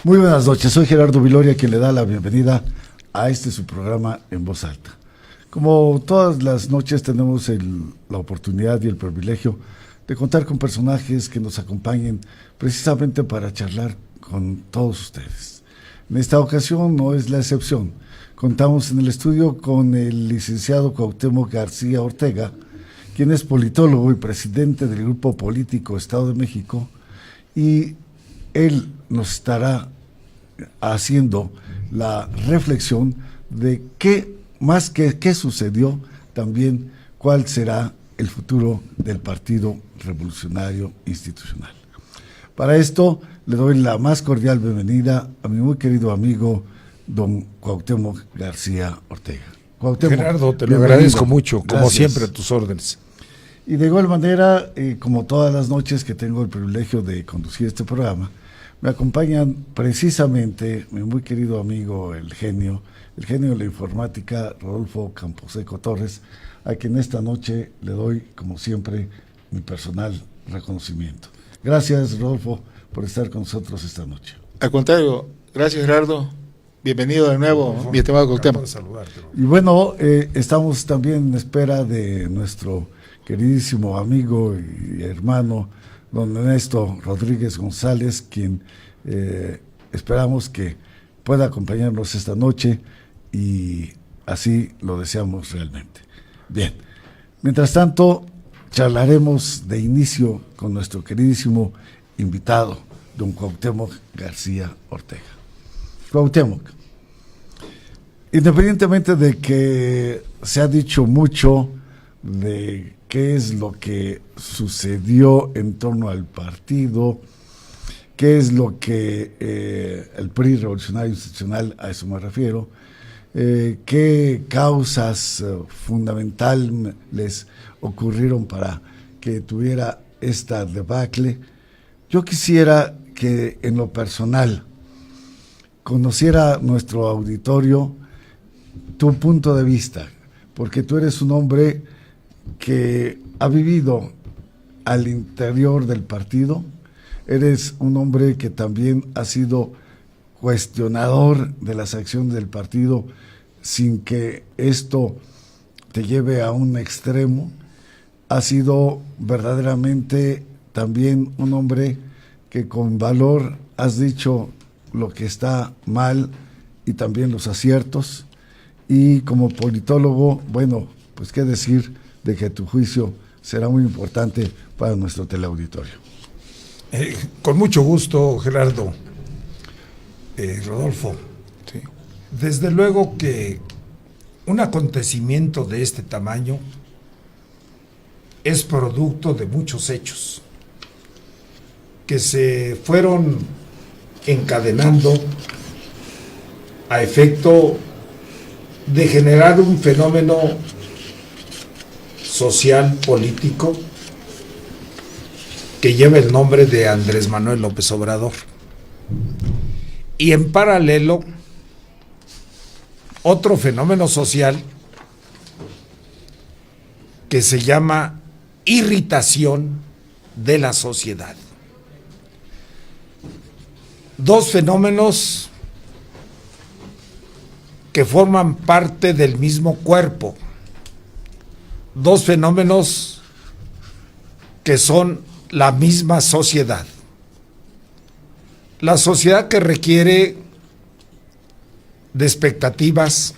Muy buenas noches, soy Gerardo Viloria, quien le da la bienvenida a su programa En Voz Alta. Como todas las noches tenemos la oportunidad y el privilegio de contar con personajes que nos acompañen precisamente para charlar con todos ustedes. En esta ocasión no es la excepción. Contamos en el estudio con el licenciado Cuauhtémoc García Ortega, quien es politólogo y presidente del Grupo Político Estado de México, y él nos estará haciendo la reflexión de qué sucedió, también cuál será el futuro del Partido Revolucionario Institucional. Para esto le doy la más cordial bienvenida a mi muy querido amigo don Cuauhtémoc García Ortega. Cuauhtémoc, Gerardo, te lo agradezco mucho, como siempre, a tus órdenes. Y de igual manera, como todas las noches que tengo el privilegio de conducir este programa, me acompañan precisamente mi muy querido amigo, el genio de la informática, Rodolfo Camposeco Torres, a quien esta noche le doy, como siempre, mi personal reconocimiento. Gracias, Rodolfo, por estar con nosotros esta noche. Al contrario, gracias, Gerardo. Bienvenido de nuevo, mi estimado Cuauhtémoc. Y bueno, estamos también en espera de nuestro queridísimo amigo y hermano, don Ernesto Rodríguez González, quien esperamos que pueda acompañarnos esta noche, y así lo deseamos realmente. Bien, mientras tanto, charlaremos de inicio con nuestro queridísimo invitado, don Cuauhtémoc García Ortega. Cuauhtémoc, independientemente de que se ha dicho mucho de qué es lo que sucedió en torno al partido, qué es lo que el PRI Revolucionario Institucional, a eso me refiero, qué causas fundamentales ocurrieron para que tuviera esta debacle. Yo quisiera que en lo personal conociera nuestro auditorio tu punto de vista, porque tú eres un hombre que ha vivido al interior del partido, eres un hombre que también ha sido cuestionador de las acciones del partido sin que esto te lleve a un extremo. Has sido verdaderamente también un hombre que con valor has dicho lo que está mal y también los aciertos, y como politólogo, bueno, pues qué decir de que tu juicio será muy importante para nuestro teleauditorio. Con mucho gusto, Gerardo. Rodolfo, Sí. Desde luego que un acontecimiento de este tamaño es producto de muchos hechos que se fueron encadenando a efecto de generar un fenómeno social, político, que lleva el nombre de Andrés Manuel López Obrador. Y en paralelo, otro fenómeno social que se llama irritación de la sociedad. Dos fenómenos que forman parte del mismo cuerpo. Dos fenómenos que son la misma sociedad. La sociedad que requiere de expectativas,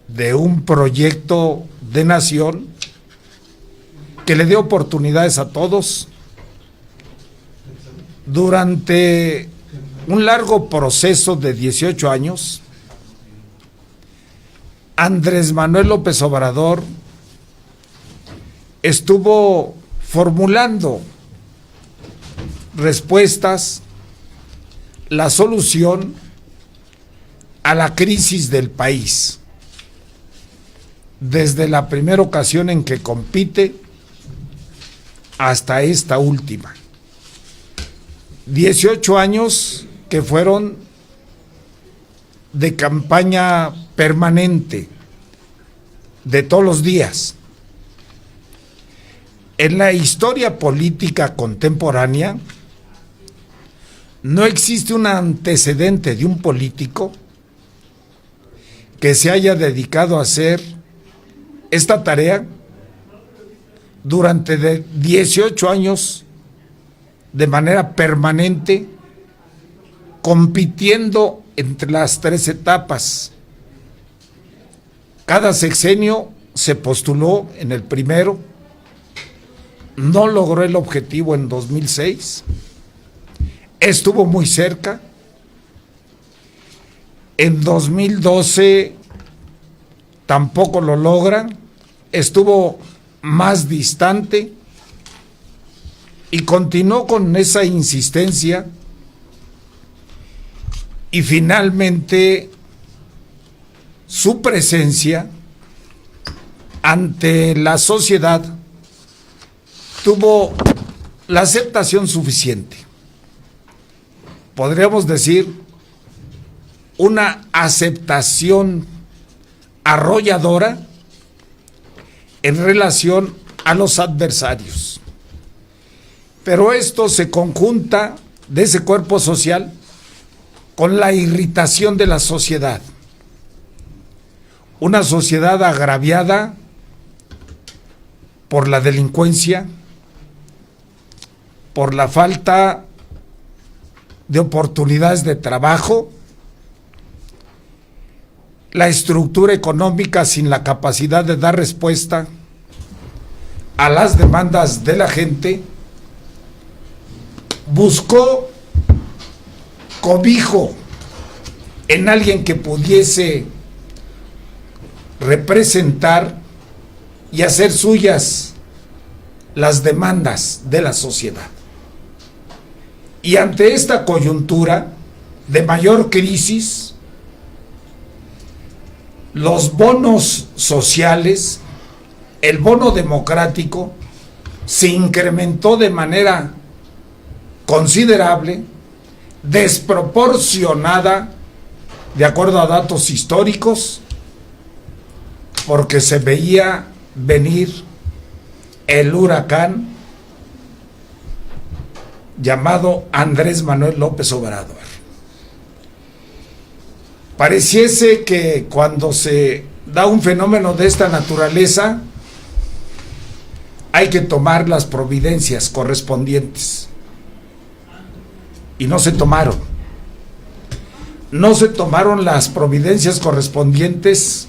de un proyecto de nación que le dé oportunidades a todos durante un largo proceso de 18 años. Andrés Manuel López Obrador estuvo formulando respuestas, la solución a la crisis del país, desde la primera ocasión en que compite hasta esta última. 18 años que fueron de campaña permanente, de todos los días. En la historia política contemporánea, no existe un antecedente de un político que se haya dedicado a hacer esta tarea durante 18 años de manera permanente, compitiendo entre las 3 etapas. Cada sexenio se postuló en el primero, no logró el objetivo en 2006, estuvo muy cerca. En 2012 tampoco lo logran, estuvo más distante y continuó con esa insistencia y finalmente su presencia ante la sociedad tuvo la aceptación suficiente. Podríamos decir una aceptación arrolladora en relación a los adversarios. Pero esto se conjunta de ese cuerpo social con la irritación de la sociedad. Una sociedad agraviada por la delincuencia, por la falta de oportunidades de trabajo, la estructura económica sin la capacidad de dar respuesta a las demandas de la gente, buscó cobijo en alguien que pudiese representar y hacer suyas las demandas de la sociedad. Y ante esta coyuntura de mayor crisis, los bonos sociales, el bono democrático, se incrementó de manera considerable, desproporcionada, de acuerdo a datos históricos, porque se veía venir el huracán llamado Andrés Manuel López Obrador. Pareciese que cuando se da un fenómeno de esta naturaleza, hay que tomar las providencias correspondientes. Y no se tomaron. No se tomaron las providencias correspondientes,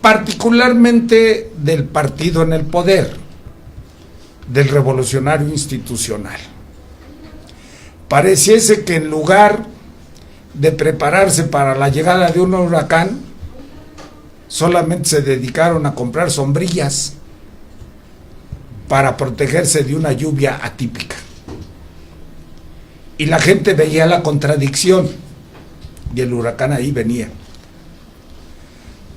particularmente del partido en el poder, del Revolucionario Institucional. Pareciese que en lugar de prepararse para la llegada de un huracán, solamente se dedicaron a comprar sombrillas para protegerse de una lluvia atípica. Y la gente veía la contradicción, y el huracán ahí venía.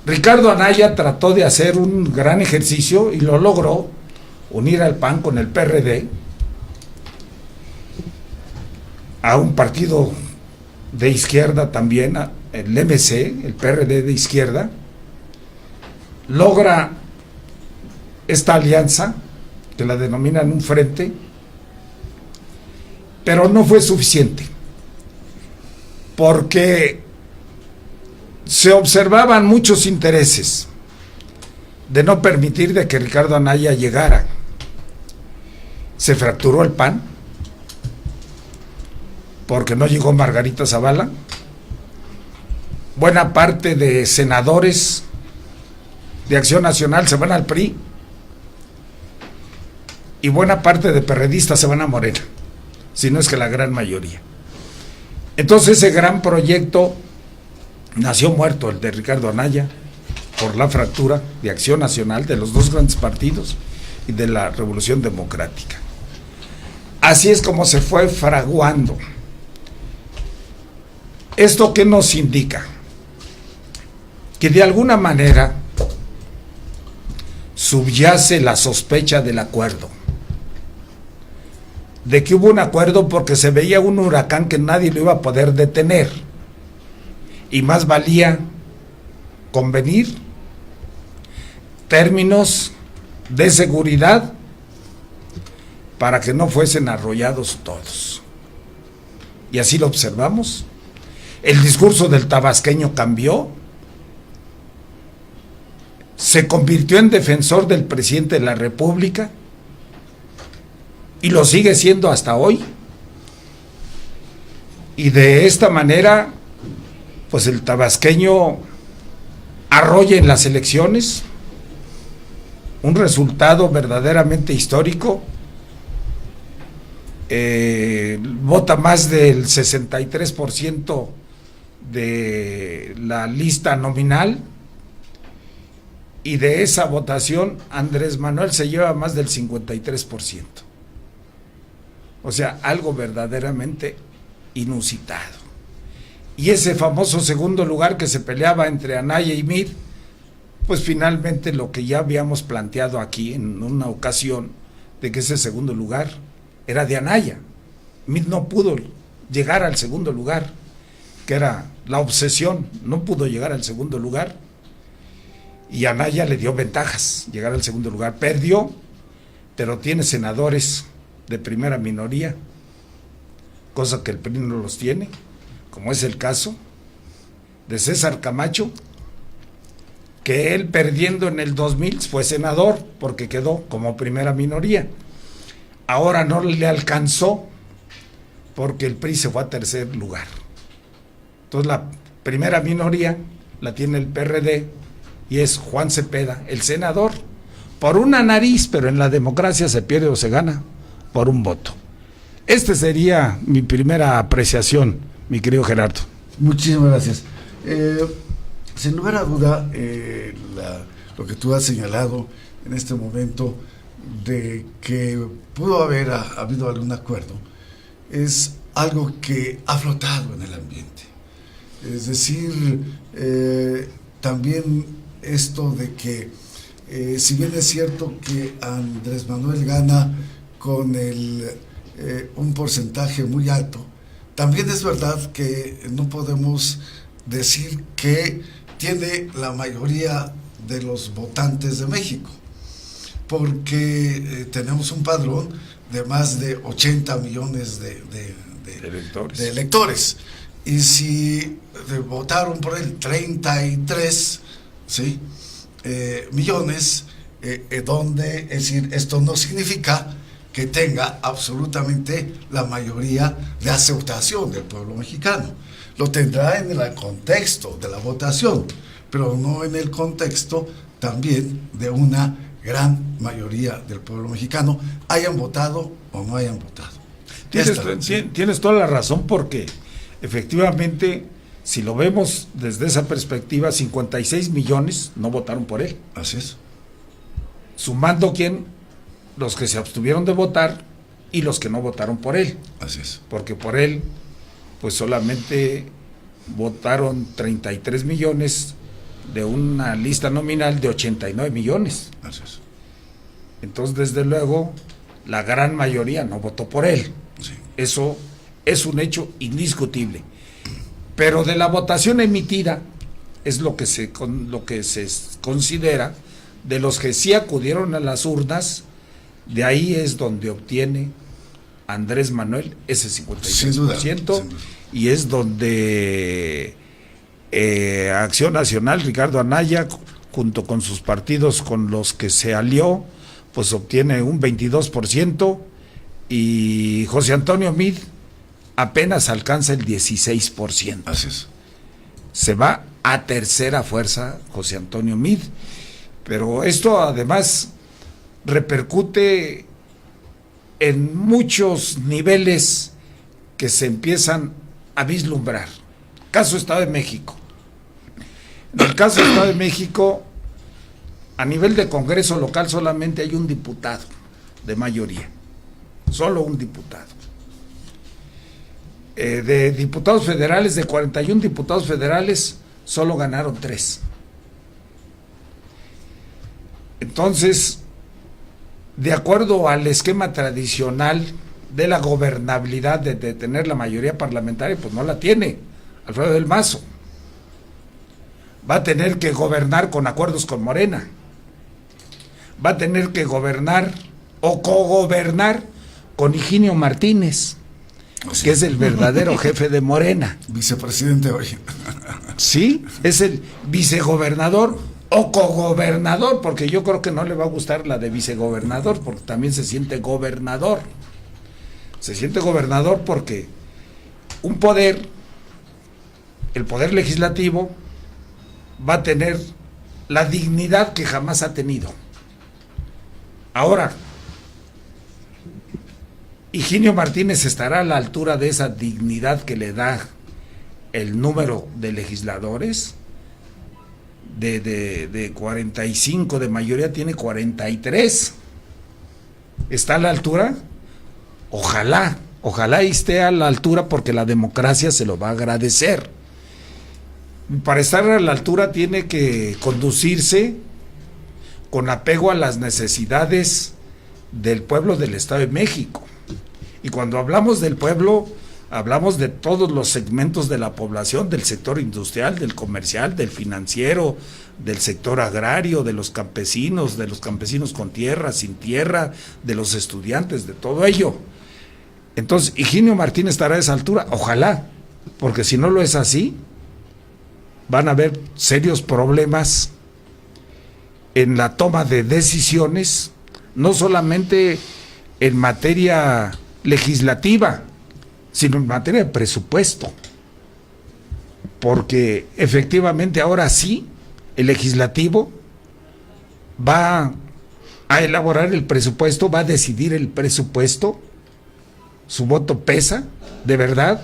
Ricardo Anaya trató de hacer un gran ejercicio y lo logró, unir al PAN con el PRD, a un partido de izquierda también, el MC, el PRD de izquierda, logra esta alianza, que la denominan un frente, pero no fue suficiente, porque se observaban muchos intereses de no permitir de que Ricardo Anaya llegara. Se fracturó el PAN, porque no llegó Margarita Zavala. Buena parte de senadores de Acción Nacional se van al PRI, y buena parte de perredistas se van a Morena, si no es que la gran mayoría. Entonces ese gran proyecto nació muerto, el de Ricardo Anaya, por la fractura de Acción Nacional, de los dos grandes partidos y de la Revolución Democrática. Así es como se fue fraguando. ¿Esto qué nos indica? Que de alguna manera subyace la sospecha del acuerdo, de que hubo un acuerdo porque se veía un huracán que nadie lo iba a poder detener, y más valía convenir términos de seguridad para que no fuesen arrollados todos. y así lo observamos. El discurso del tabasqueño cambió, se convirtió en defensor del presidente de la República y lo sigue siendo hasta hoy. Y de esta manera, pues el tabasqueño arrolla en las elecciones, un resultado verdaderamente histórico. Vota más del 63% de la lista nominal, y de esa votación Andrés Manuel se lleva más del 53%. O sea, algo verdaderamente inusitado. Y ese famoso segundo lugar que se peleaba entre Anaya y Meade, pues finalmente lo que ya habíamos planteado aquí en una ocasión, de que ese segundo lugar era de Anaya. Meade no pudo llegar al segundo lugar, que era la obsesión, no pudo llegar al segundo lugar, y Anaya le dio ventajas, llegar al segundo lugar. Perdió, pero tiene senadores de primera minoría, cosa que el PRI no los tiene, como es el caso de César Camacho, que él, perdiendo en el 2000, fue senador porque quedó como primera minoría. Ahora no le alcanzó porque el PRI se fue a tercer lugar. Entonces la primera minoría la tiene el PRD y es Juan Cepeda, el senador, por una nariz, pero en la democracia se pierde o se gana por un voto. Este sería mi primera apreciación, mi querido Gerardo. Muchísimas gracias. Sin lugar a duda, lo que tú has señalado en este momento de que pudo haber habido algún acuerdo es algo que ha flotado en el ambiente. Es decir, también esto de que si bien es cierto que Andrés Manuel gana con un porcentaje muy alto, también es verdad que no podemos decir que tiene la mayoría de los votantes de México, porque tenemos un padrón de más de 80 millones de electores. Y si votaron por él 33, ¿sí? Millones, donde, es decir, esto no significa que tenga absolutamente la mayoría de aceptación del pueblo mexicano. Lo tendrá en el contexto de la votación, pero no en el contexto también de una gran mayoría del pueblo mexicano, hayan votado o no hayan votado. Tienes toda la razón, porque efectivamente, si lo vemos desde esa perspectiva, 56 millones no votaron por él. Así es. Sumando los que se abstuvieron de votar y los que no votaron por él. Así es. Porque por él, pues solamente votaron 33 millones de una lista nominal de 89 millones. Así es. Entonces, desde luego, la gran mayoría no votó por él. Sí. Eso es un hecho indiscutible. Pero de la votación emitida es lo que se considera, de los que sí acudieron a las urnas, de ahí es donde obtiene Andrés Manuel ese 53%, sin duda. Y es donde Acción Nacional, Ricardo Anaya, junto con sus partidos con los que se alió, pues obtiene un 22%, y José Antonio Meade apenas alcanza el 16%. Así es. Se va a tercera fuerza José Antonio Meade, pero esto además repercute en muchos niveles que se empiezan a vislumbrar. Caso Estado de México. En el caso Estado de México, a nivel de Congreso local solamente hay un diputado de mayoría, solo un diputado. De diputados federales, de 41 diputados federales, solo ganaron 3. Entonces, de acuerdo al esquema tradicional de la gobernabilidad, de tener la mayoría parlamentaria, pues no la tiene Alfredo del Mazo. Va a tener que gobernar con acuerdos con Morena. Va a tener que gobernar o cogobernar con Higinio Martínez. que es el verdadero jefe de Morena. Vicepresidente hoy. Sí, es el vicegobernador o cogobernador, porque yo creo que no le va a gustar la de vicegobernador, porque también se siente gobernador. Se siente gobernador porque un poder, el poder legislativo, va a tener la dignidad que jamás ha tenido. Ahora, Higinio Martínez estará a la altura de esa dignidad que le da el número de legisladores. De 45 de mayoría tiene 43. ¿Está a la altura? Ojalá esté a la altura, porque la democracia se lo va a agradecer. Para estar a la altura tiene que conducirse con apego a las necesidades del pueblo del Estado de México. Y cuando hablamos del pueblo, hablamos de todos los segmentos de la población, del sector industrial, del comercial, del financiero, del sector agrario, de los campesinos con tierra, sin tierra, de los estudiantes, de todo ello. Entonces, Higinio Martínez estará a esa altura, ojalá, porque si no lo es así, van a haber serios problemas en la toma de decisiones, no solamente en materia legislativa, sino en materia de presupuesto, porque efectivamente ahora sí el legislativo va a elaborar el presupuesto, va a decidir el presupuesto, su voto pesa, de verdad,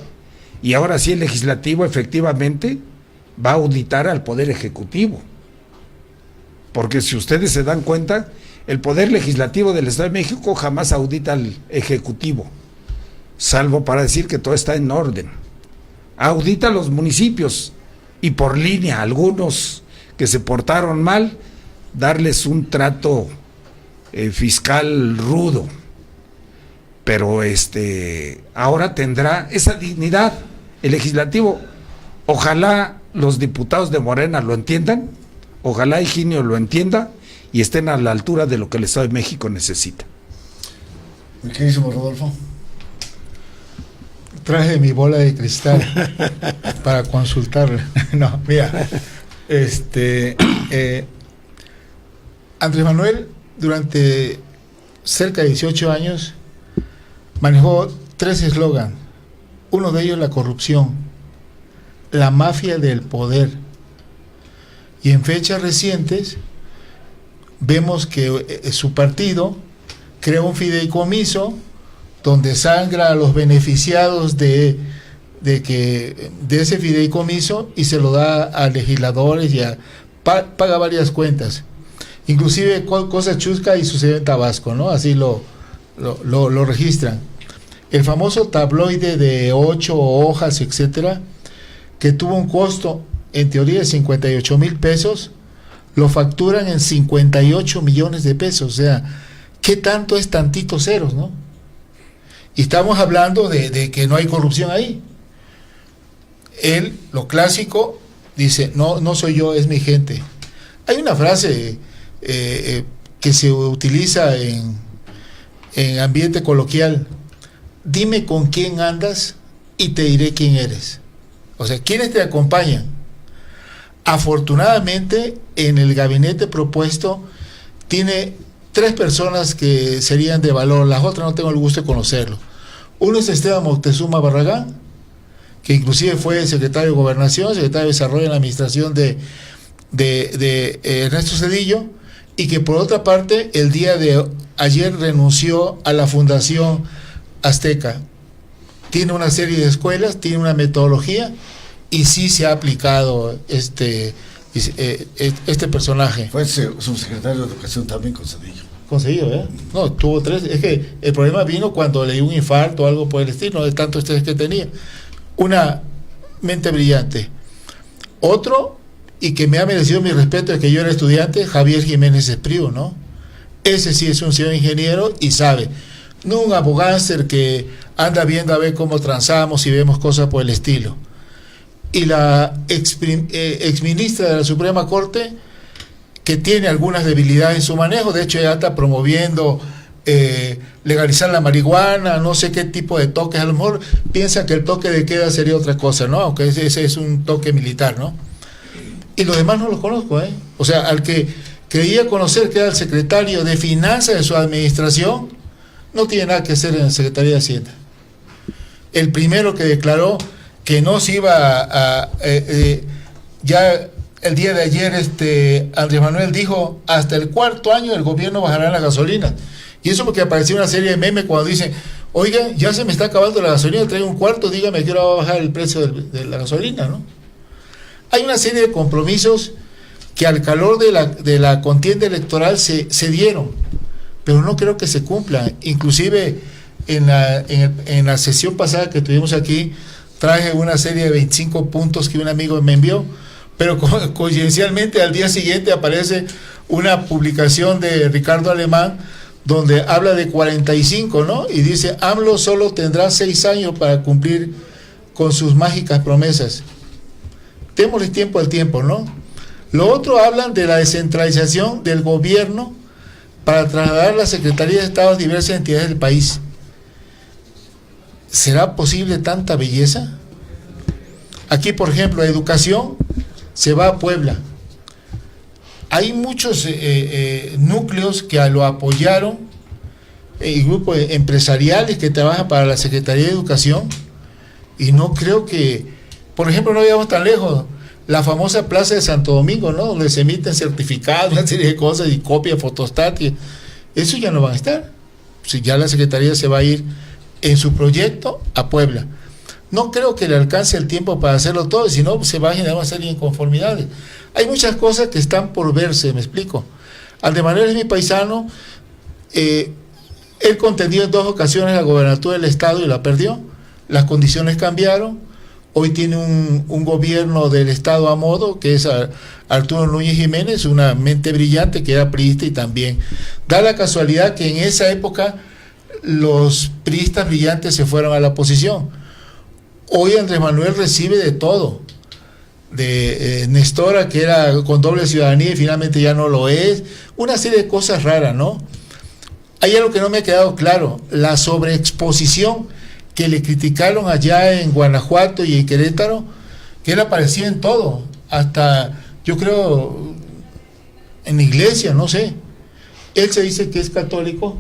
y ahora sí el legislativo efectivamente va a auditar al Poder Ejecutivo, porque si ustedes se dan cuenta, el Poder Legislativo del Estado de México jamás audita al Ejecutivo, salvo para decir que todo está en orden. Audita a los municipios y por línea, algunos que se portaron mal, darles un trato fiscal rudo. Pero ahora tendrá esa dignidad el legislativo. Ojalá los diputados de Morena lo entiendan, ojalá Higinio lo entienda y estén a la altura de lo que el Estado de México necesita. Mi queridísimo Rodolfo. Traje mi bola de cristal para consultarla. No, mira, Andrés Manuel durante cerca de 18 años manejó 3 eslogans. Uno de ellos la corrupción, la mafia del poder. Y en fechas recientes vemos que su partido crea un fideicomiso donde sangra a los beneficiados de ese fideicomiso y se lo da a legisladores y paga varias cuentas. Inclusive cosa chusca y sucede en Tabasco, ¿no? Así lo registran. El famoso tabloide de 8 hojas, etcétera, que tuvo un costo en teoría de 58,000 pesos, lo facturan en 58 millones de pesos. O sea, ¿qué tanto es tantitos ceros, no? Y estamos hablando de que no hay corrupción ahí. Él, lo clásico, dice, no soy yo, es mi gente. Hay una frase que se utiliza en ambiente coloquial: dime con quién andas y te diré quién eres. O sea, ¿quiénes te acompañan? Afortunadamente, en el gabinete propuesto tiene 3 personas que serían de valor, las otras no tengo el gusto de conocerlo. Uno es Esteban Moctezuma Barragán, que inclusive fue secretario de Gobernación, secretario de Desarrollo en la administración de Ernesto Zedillo, y que por otra parte el día de ayer renunció a la Fundación Azteca. Tiene una serie de escuelas, tiene una metodología y sí se ha aplicado este personaje. Fue subsecretario de Educación también con Zedillo. Conseguido, ¿eh? No, tuvo 3. Es que el problema vino cuando le dio un infarto o algo por el estilo, de tanto estrés que tenía. Una mente brillante. Otro, y que me ha merecido mi respeto, es que yo era estudiante, Javier Jiménez Espriu, ¿no? Ese sí es un señor ingeniero y sabe. No un abogánster que anda viendo a ver cómo transamos y vemos cosas por el estilo. Y la exministra de la Suprema Corte, que tiene algunas debilidades en su manejo, de hecho ella está promoviendo legalizar la marihuana, no sé qué tipo de toques, a lo mejor piensan que el toque de queda sería otra cosa, ¿no? Aunque ese es un toque militar, ¿no? Y los demás no los conozco, ¿eh? O sea, al que creía conocer que era el secretario de Finanzas de su administración, no tiene nada que hacer en la Secretaría de Hacienda. El primero que declaró que no se iba ya el día de ayer, Andrés Manuel dijo, hasta el 4º año el gobierno bajará la gasolina. Y eso porque apareció una serie de memes cuando dicen, oigan, ya se me está acabando la gasolina, traigo un cuarto, dígame que ahora va a bajar el precio de la gasolina, ¿no? Hay una serie de compromisos que al calor de la contienda electoral se dieron, pero no creo que se cumplan. Inclusive en la sesión pasada que tuvimos aquí, traje una serie de 25 puntos que un amigo me envió, pero coincidencialmente al día siguiente aparece una publicación de Ricardo Alemán donde habla de 45, ¿no? Y dice, AMLO solo tendrá 6 años para cumplir con sus mágicas promesas. Démosle tiempo al tiempo, ¿no? Lo otro, hablan de la descentralización del gobierno para trasladar la Secretaría de Estado a diversas entidades del país. ¿Será posible tanta belleza? Aquí, por ejemplo, educación se va a Puebla. Hay muchos núcleos que lo apoyaron, y grupos empresariales que trabajan para la Secretaría de Educación, y no creo que, por ejemplo, no vayamos tan lejos, la famosa Plaza de Santo Domingo, ¿no? Donde se emiten certificados, una serie de cosas, y copia, fotostat, eso ya no van a estar. Si ya la Secretaría se va a ir en su proyecto a Puebla. No creo que le alcance el tiempo para hacerlo todo, si no se va a generar una serie de inconformidades. Hay muchas cosas que están por verse, me explico. Andrés Manuel es mi paisano, él contendió en 2 ocasiones la gobernatura del estado y la perdió. Las condiciones cambiaron, hoy tiene un gobierno del estado a modo, que es Arturo Núñez Jiménez, una mente brillante que era priista y también. Da la casualidad que en esa época los priistas brillantes se fueron a la oposición. Hoy Andrés Manuel recibe de todo, de Nestora, que era con doble ciudadanía y finalmente ya no lo es, una serie de cosas raras, ¿no? Hay algo que no me ha quedado claro, la sobreexposición que le criticaron allá en Guanajuato y en Querétaro, que él aparecía en todo, hasta yo creo en la iglesia, no sé. Él se dice que es católico,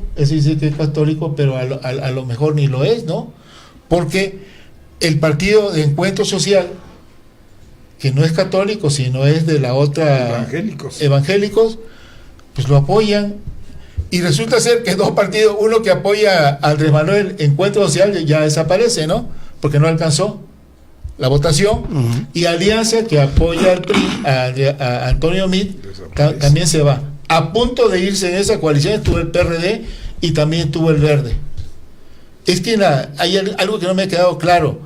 pero a lo mejor ni lo es, ¿no? Porque el partido de Encuentro Social, que no es católico, sino es de la otra evangélicos, pues lo apoyan, y resulta ser que 2 partidos, uno que apoya a Andrés Manuel, Encuentro Social, ya desaparece, ¿no? Porque no alcanzó la votación, y Alianza, que apoya al PRI, a Antonio Meade, también se va. A punto de irse en esa coalición estuvo el PRD y también estuvo el Verde. Es que hay algo que no me ha quedado claro,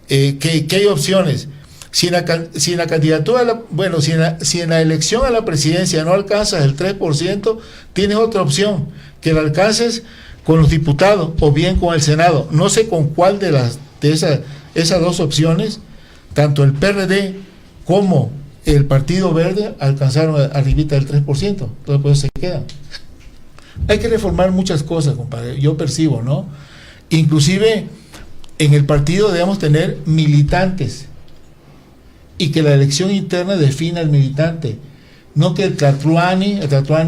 que hay opciones. Si en la candidatura, si en la elección a la presidencia no alcanzas el 3%, tienes otra opción, que la alcances con los diputados o bien con el Senado. No sé con cuál de esas 2 opciones, tanto el PRD como el Partido Verde alcanzaron arribita del 3%, entonces pues se quedan. Hay que reformar muchas cosas, compadre, yo percibo, ¿no? Inclusive en el partido debemos tener militantes, y que la elección interna defina al militante, no que el tatuani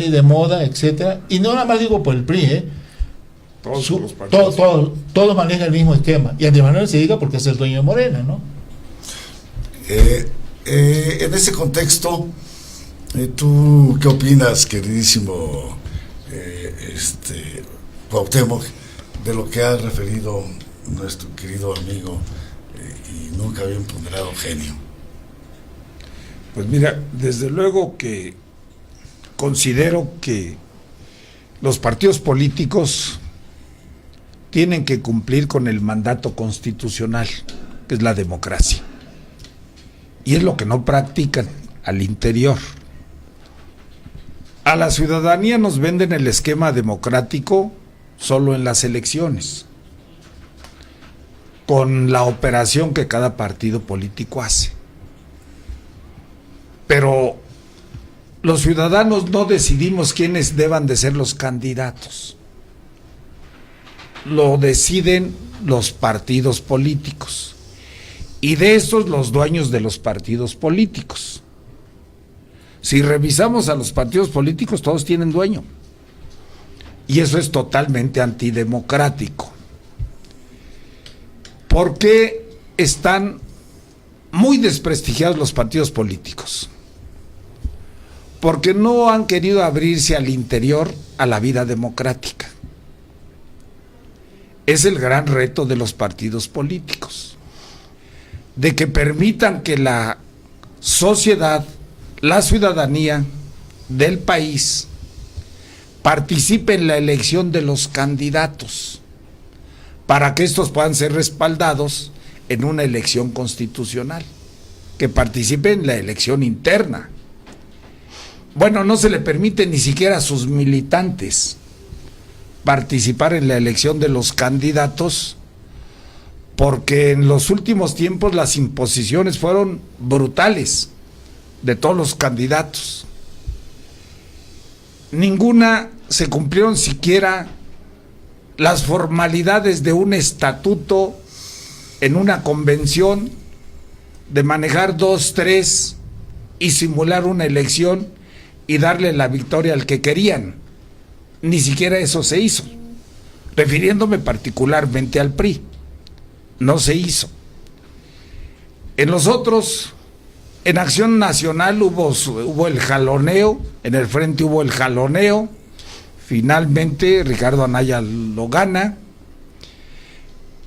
de moda, etcétera, y no nada más digo por el PRI, todos manejan el mismo esquema, y Andrés Manuel se diga porque es el dueño de Morena, ¿no? En ese contexto, ¿tú qué opinas, queridísimo Cuauhtémoc, de lo que ha referido nuestro querido amigo y nunca bien ponderado genio? Pues mira, desde luego que considero que los partidos políticos tienen que cumplir con el mandato constitucional, que es la democracia. Y es lo que no practican al interior. A la ciudadanía nos venden el esquema democrático solo en las elecciones, con la operación que cada partido político hace. Pero los ciudadanos no decidimos quiénes deban de ser los candidatos. lo deciden los partidos políticos, y de estos los dueños de los partidos políticos. Si revisamos a los partidos políticos, todos tienen dueño, y eso es totalmente antidemocrático. ¿Por qué están muy desprestigiados los partidos políticos? Porque no han querido abrirse al interior a la vida democrática. Es el gran reto de los partidos políticos, de que permitan que la sociedad, la ciudadanía del país participe en la elección de los candidatos, para que estos puedan ser respaldados en una elección constitucional, que participe en la elección interna. Bueno, no se le permite ni siquiera a sus militantes participar en la elección de los candidatos, porque en los últimos tiempos las imposiciones fueron brutales de todos los candidatos. Ninguna se cumplieron siquiera las formalidades de un estatuto en una convención, de manejar 2, 3 y simular una elección y darle la victoria al que querían. Ni siquiera eso se hizo, refiriéndome particularmente al PRI. No se hizo. En los otros, en Acción Nacional hubo el jaloneo, en el frente hubo el jaloneo, finalmente Ricardo Anaya lo gana,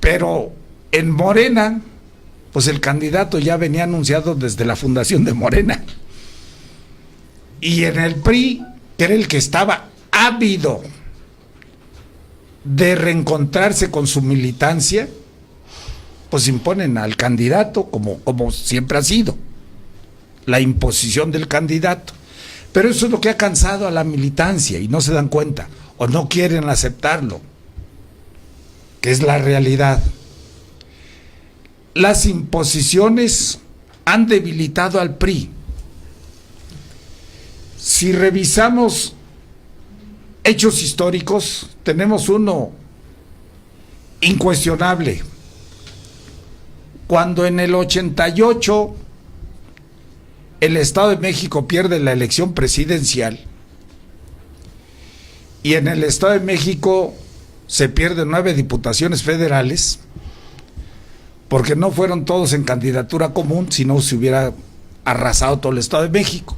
pero en Morena, pues el candidato ya venía anunciado desde la fundación de Morena. Y en el PRI, que era el que estaba ávido de reencontrarse con su militancia, pues imponen al candidato como siempre ha sido, la imposición del candidato. Pero eso es lo que ha cansado a la militancia y no se dan cuenta o no quieren aceptarlo, que es la realidad. Las imposiciones han debilitado al PRI. Si revisamos hechos históricos, tenemos uno incuestionable. Cuando en el 88 el Estado de México pierde la elección presidencial y en el Estado de México se pierden 9 diputaciones federales, porque no fueron todos en candidatura común, si no se hubiera arrasado todo el Estado de México.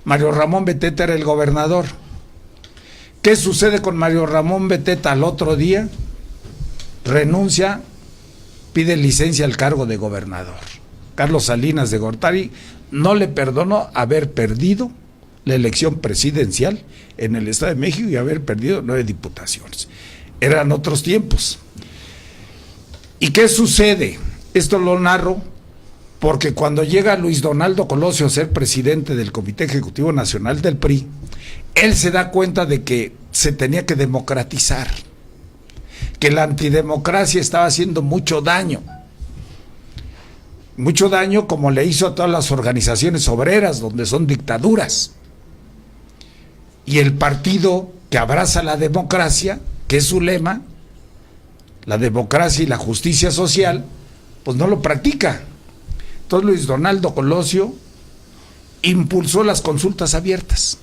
Mario Ramón Beteta era el gobernador. ¿Qué sucede con Mario Ramón Beteta al otro día? Renuncia, pide licencia al cargo de gobernador. Carlos Salinas de Gortari no le perdonó haber perdido la elección presidencial en el Estado de México y haber perdido 9 diputaciones. Eran otros tiempos. ¿Y qué sucede? Esto lo narro porque cuando llega Luis Donaldo Colosio a ser presidente del Comité Ejecutivo Nacional del PRI, él se da cuenta de que se tenía que democratizar, que la antidemocracia estaba haciendo mucho daño como le hizo a todas las organizaciones obreras, donde son dictaduras. Y el partido que abraza la democracia, que es su lema, la democracia y la justicia social, pues no lo practica. Entonces Luis Donaldo Colosio impulsó las consultas abiertas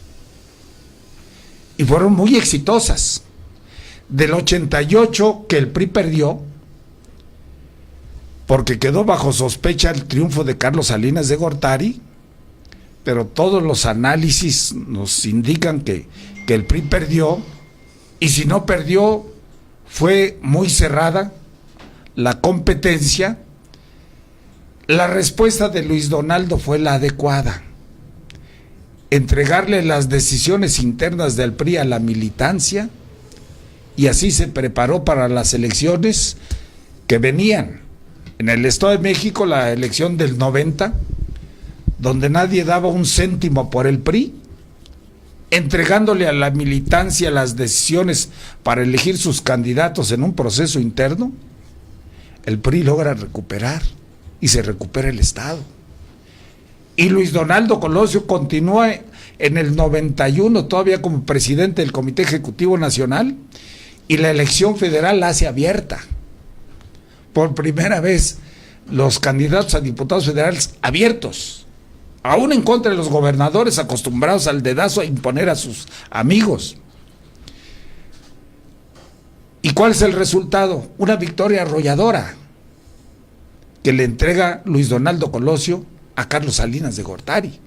y fueron muy exitosas. Del 88 que el PRI perdió, porque quedó bajo sospecha el triunfo de Carlos Salinas de Gortari, pero todos los análisis nos indican que el PRI perdió, y si no perdió, fue muy cerrada la competencia. La respuesta de Luis Donaldo fue la adecuada: entregarle las decisiones internas del PRI a la militancia, y así se preparó para las elecciones que venían. En el Estado de México, la elección del 90, donde nadie daba un céntimo por el PRI, entregándole a la militancia las decisiones para elegir sus candidatos en un proceso interno, el PRI logra recuperar y se recupera el Estado. Y Luis Donaldo Colosio continúa en el 91 todavía como presidente del Comité Ejecutivo Nacional y la elección federal la hace abierta. Por primera vez, los candidatos a diputados federales abiertos, aún en contra de los gobernadores acostumbrados al dedazo a imponer a sus amigos. ¿Y cuál es el resultado? Una victoria arrolladora que le entrega Luis Donaldo Colosio a Carlos Salinas de Gortari.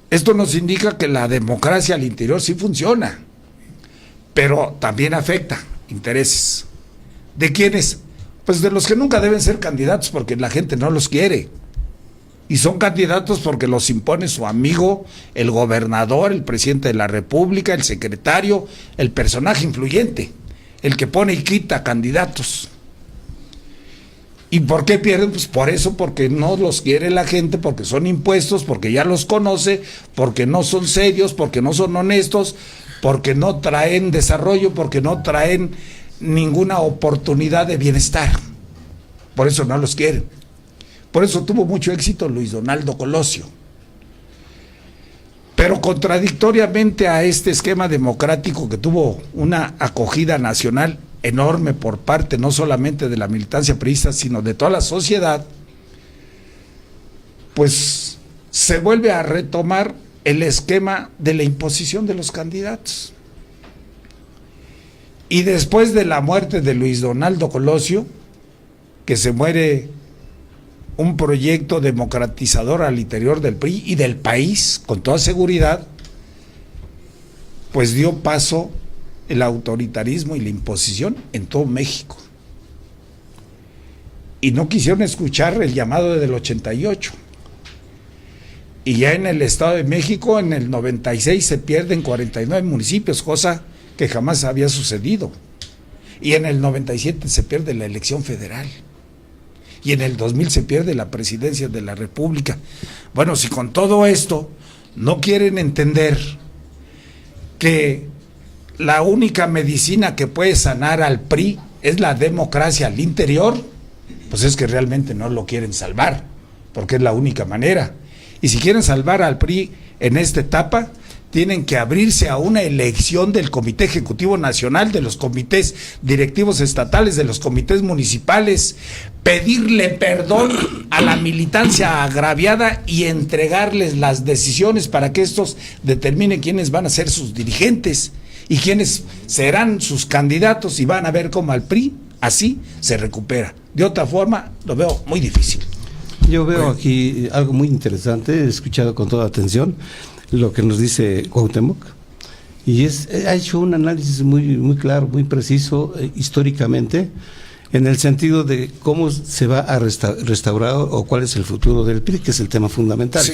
Esto nos indica que la democracia al interior sí funciona, pero también afecta intereses. ¿De quiénes? Pues de los que nunca deben ser candidatos porque la gente no los quiere. Y son candidatos porque los impone su amigo, el gobernador, el presidente de la República, el secretario, el personaje influyente, el que pone y quita candidatos. ¿Y por qué pierden? Pues por eso, porque no los quiere la gente, porque son impuestos, porque ya los conoce, porque no son serios, porque no son honestos, porque no traen desarrollo, porque no traen ninguna oportunidad de bienestar. Por eso no los quieren. Por eso tuvo mucho éxito Luis Donaldo Colosio. Pero contradictoriamente a este esquema democrático que tuvo una acogida nacional enorme por parte no solamente de la militancia priista, sino de toda la sociedad, pues se vuelve a retomar el esquema de la imposición de los candidatos. Y después de la muerte de Luis Donaldo Colosio, que se muere un proyecto democratizador al interior del PRI y del país, con toda seguridad, pues dio paso el autoritarismo y la imposición en todo México. Y no quisieron escuchar el llamado del 88. Y ya en el Estado de México, en el 96, se pierden 49 municipios, cosa que jamás había sucedido. Y en el 97 se pierde la elección federal. Y en el 2000 se pierde la presidencia de la República. Bueno, si con todo esto no quieren entender que la única medicina que puede sanar al PRI es la democracia al interior, pues es que realmente no lo quieren salvar, porque es la única manera. Y si quieren salvar al PRI en esta etapa, tienen que abrirse a una elección del Comité Ejecutivo Nacional, de los comités directivos estatales, de los comités municipales, pedirle perdón a la militancia agraviada y entregarles las decisiones para que estos determinen quiénes van a ser sus dirigentes y quiénes serán sus candidatos, y van a ver cómo al PRI así se recupera. De otra forma, lo veo muy difícil. Yo veo aquí algo muy interesante, he escuchado con toda atención lo que nos dice Cuauhtémoc, y ha hecho un análisis muy claro, muy preciso históricamente, en el sentido de cómo se va a restaurar o cuál es el futuro del PRI, que es el tema fundamental. Sí,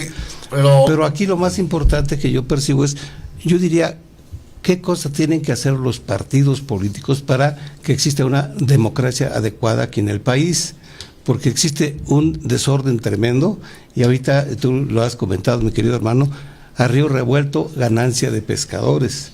pero aquí lo más importante que yo percibo es, yo diría, ¿qué cosa tienen que hacer los partidos políticos para que exista una democracia adecuada aquí en el país? Porque existe un desorden tremendo, y ahorita tú lo has comentado, mi querido hermano, a río revuelto, ganancia de pescadores.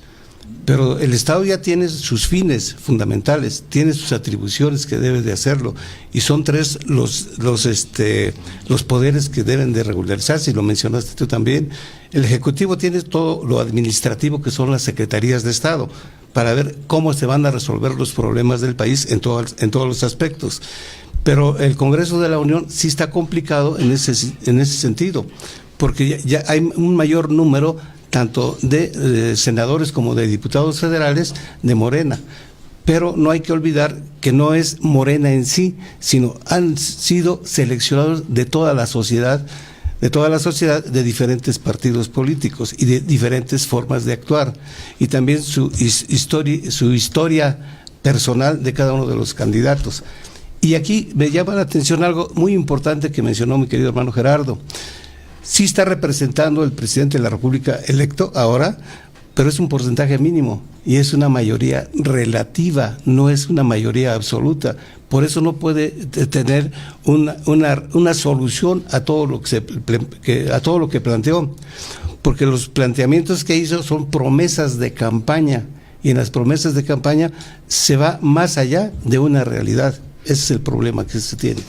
Pero el Estado ya tiene sus fines fundamentales, tiene sus atribuciones que debe de hacerlo, y son tres los poderes que deben de regularizarse, y lo mencionaste tú también. El Ejecutivo tiene todo lo administrativo, que son las secretarías de Estado, para ver cómo se van a resolver los problemas del país en todos los aspectos. Pero el Congreso de la Unión sí está complicado en ese sentido, porque ya hay un mayor número tanto de senadores como de diputados federales de Morena. Pero no hay que olvidar que no es Morena en sí, sino han sido seleccionados de toda la sociedad, de diferentes partidos políticos y de diferentes formas de actuar, y también su historia personal de cada uno de los candidatos. Y aquí me llama la atención algo muy importante que mencionó mi querido hermano Gerardo. Sí está representando el presidente de la República electo ahora, pero es un porcentaje mínimo y es una mayoría relativa, no es una mayoría absoluta. Por eso no puede tener una solución a todo lo que planteó, porque los planteamientos que hizo son promesas de campaña, y en las promesas de campaña se va más allá de una realidad. Ese es el problema que se tiene.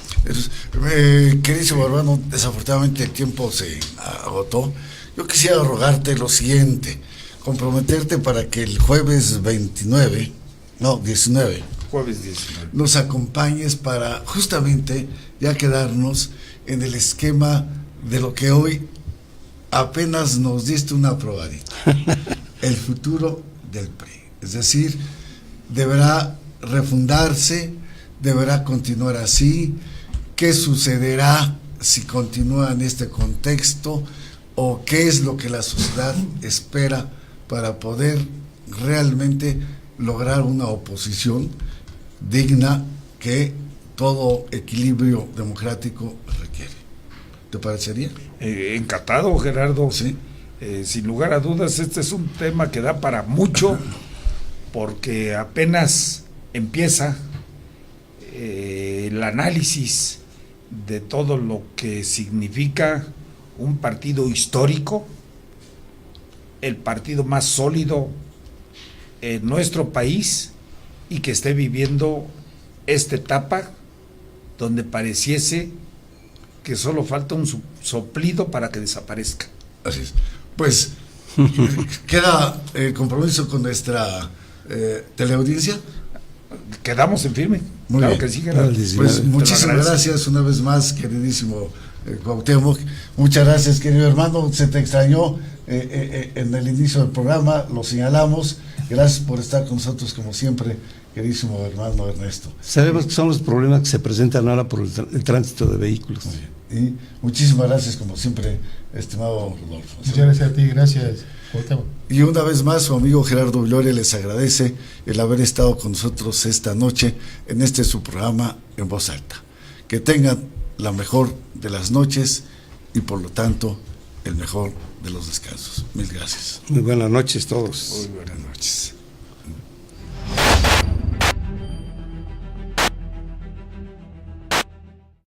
Queridísimo hermano, desafortunadamente el tiempo se agotó. Yo quisiera rogarte lo siguiente: comprometerte para que el jueves 29 No, 19. Jueves 19. Nos acompañes para justamente ya quedarnos en el esquema de lo que hoy apenas nos diste una probadita. El futuro del PRI. Es decir, deberá refundarse, deberá continuar así. ¿Qué sucederá si continúa en este contexto? ¿O qué es lo que la sociedad espera para poder realmente lograr una oposición digna que todo equilibrio democrático requiere? ¿Te parecería? Encantado, Gerardo. Sí. Sin lugar a dudas, este es un tema que da para mucho, porque apenas empieza el análisis de todo lo que significa un partido histórico, el partido más sólido en nuestro país y que esté viviendo esta etapa donde pareciese que solo falta un soplido para que desaparezca. Así es. Pues queda compromiso con nuestra teleaudiencia. Quedamos en firme. Muy claro bien. que sí, Gerardo. Pues muchísimas gracias una vez más, queridísimo Cuauhtémoc. Muchas gracias, querido hermano. Se te extrañó en el inicio del programa, lo señalamos. Gracias por estar con nosotros como siempre, queridísimo hermano Ernesto. Sabemos que son los problemas que se presentan ahora por el tránsito de vehículos. Y muchísimas gracias, como siempre, estimado Rodolfo. Muchas gracias a ti, gracias, Cuauhtémoc. Y una vez más, su amigo Gerardo Viloria les agradece el haber estado con nosotros esta noche en su programa En Voz Alta. Que tengan la mejor de las noches y por lo tanto el mejor de los descansos. Mil gracias. Muy buenas noches todos. Muy buenas noches.